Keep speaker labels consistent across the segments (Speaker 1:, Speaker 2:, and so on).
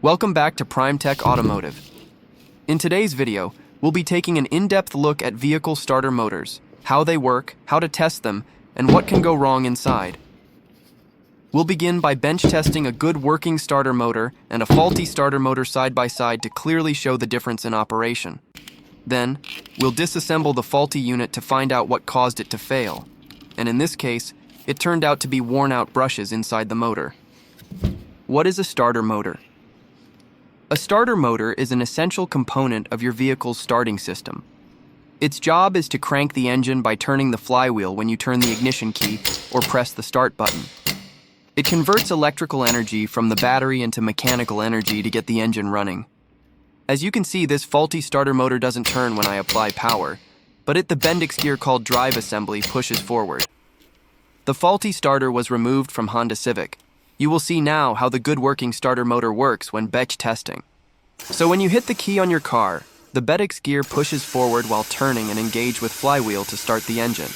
Speaker 1: Welcome back to PrimeTech Automotive. In today's video, we'll be taking an in-depth look at vehicle starter motors, how they work, how to test them, and what can go wrong inside. We'll begin by bench testing a good working starter motor and a faulty starter motor side by side to clearly show the difference in operation. Then, we'll disassemble the faulty unit to find out what caused it to fail. And in this case, it turned out to be worn-out brushes inside the motor. What is a starter motor? A starter motor is an essential component of your vehicle's starting system. Its job is to crank the engine by turning the flywheel when you turn the ignition key or press the start button. It converts electrical energy from the battery into mechanical energy to get the engine running. As you can see, this faulty starter motor doesn't turn when I apply power, but the Bendix gear called drive assembly pushes forward. The faulty starter was removed from Honda Civic. You will see now how the good working starter motor works when bench testing. So when you hit the key on your car, the Bendix gear pushes forward while turning and engage with flywheel to start the engine.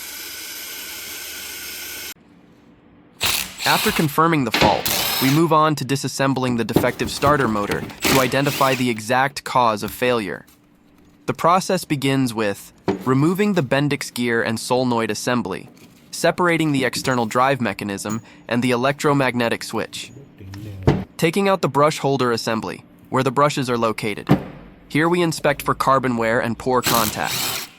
Speaker 1: After confirming the fault, we move on to disassembling the defective starter motor to identify the exact cause of failure. The process begins with removing the Bendix gear and solenoid assembly, separating the external drive mechanism and the electromagnetic switch. Taking out the brush holder assembly, where the brushes are located. Here we inspect for carbon wear and poor contact.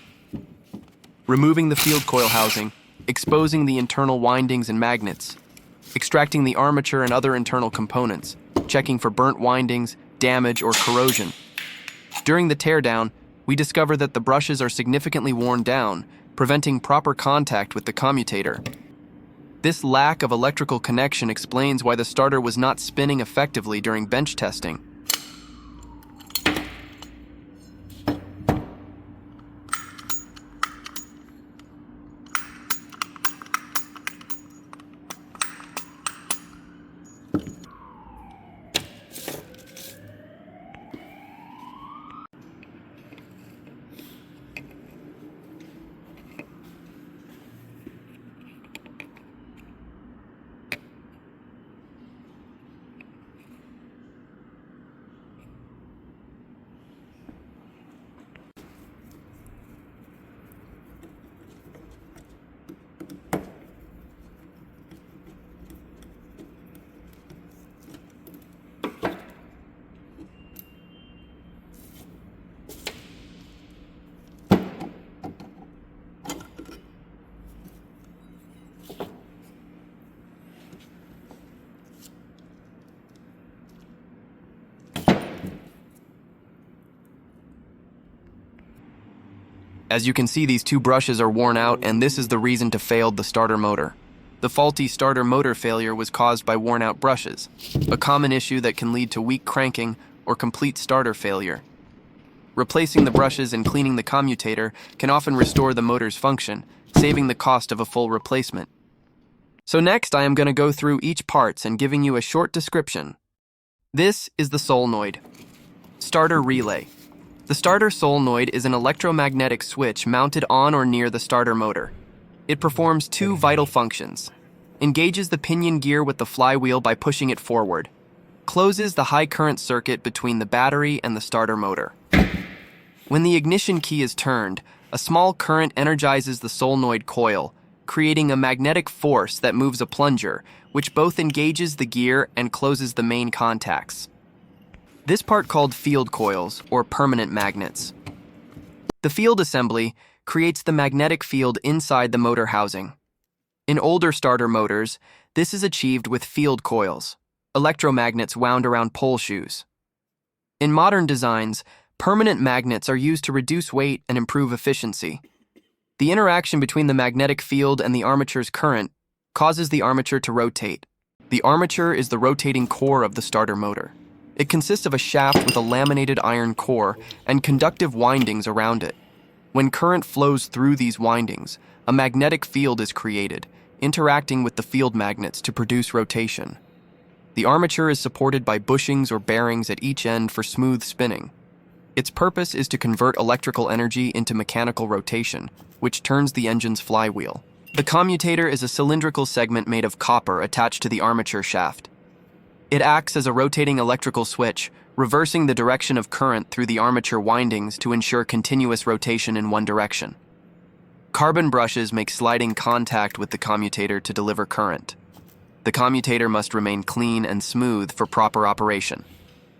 Speaker 1: Removing the field coil housing, exposing the internal windings and magnets. Extracting the armature and other internal components, checking for burnt windings, damage, or corrosion. During the teardown, we discover that the brushes are significantly worn down, preventing proper contact with the commutator. This lack of electrical connection explains why the starter was not spinning effectively during bench testing. As you can see, these two brushes are worn out, and this is the reason to fail the starter motor. The faulty starter motor failure was caused by worn out brushes, a common issue that can lead to weak cranking or complete starter failure. Replacing the brushes and cleaning the commutator can often restore the motor's function, saving the cost of a full replacement. So next, I am going to go through each parts and giving you a short description. This is the solenoid. Starter relay. The starter solenoid is an electromagnetic switch mounted on or near the starter motor. It performs two vital functions: engages the pinion gear with the flywheel by pushing it forward, closes the high current circuit between the battery and the starter motor. When the ignition key is turned, a small current energizes the solenoid coil, creating a magnetic force that moves a plunger, which both engages the gear and closes the main contacts. This part called field coils, or permanent magnets. The field assembly creates the magnetic field inside the motor housing. In older starter motors, this is achieved with field coils, electromagnets wound around pole shoes. In modern designs, permanent magnets are used to reduce weight and improve efficiency. The interaction between the magnetic field and the armature's current causes the armature to rotate. The armature is the rotating core of the starter motor. It consists of a shaft with a laminated iron core and conductive windings around it. When current flows through these windings, a magnetic field is created, interacting with the field magnets to produce rotation. The armature is supported by bushings or bearings at each end for smooth spinning. Its purpose is to convert electrical energy into mechanical rotation, which turns the engine's flywheel. The commutator is a cylindrical segment made of copper attached to the armature shaft. It acts as a rotating electrical switch, reversing the direction of current through the armature windings to ensure continuous rotation in one direction. Carbon brushes make sliding contact with the commutator to deliver current. The commutator must remain clean and smooth for proper operation.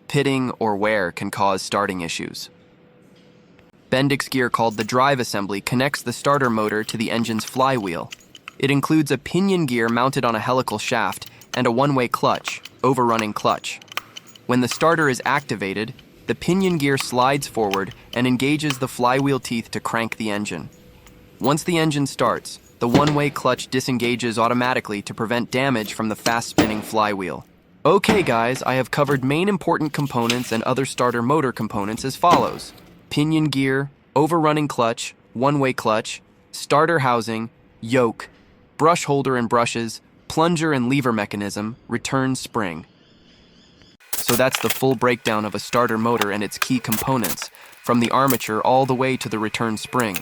Speaker 1: Pitting or wear can cause starting issues. Bendix gear called the drive assembly connects the starter motor to the engine's flywheel. It includes a pinion gear mounted on a helical shaft and a one-way clutch, overrunning clutch. When the starter is activated, the pinion gear slides forward and engages the flywheel teeth to crank the engine. Once the engine starts, the one-way clutch disengages automatically to prevent damage from the fast-spinning flywheel. Okay guys, I have covered main important components and other starter motor components as follows: pinion gear, overrunning clutch, one-way clutch, starter housing, yoke, brush holder and brushes, plunger and lever mechanism, return spring. So that's the full breakdown of a starter motor and its key components, from the armature all the way to the return spring.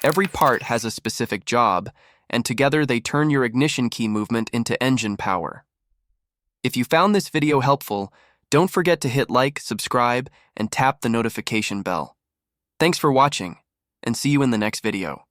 Speaker 1: Every part has a specific job, and together they turn your ignition key movement into engine power. If you found this video helpful, don't forget to hit like, subscribe, and tap the notification bell. Thanks for watching, and see you in the next video.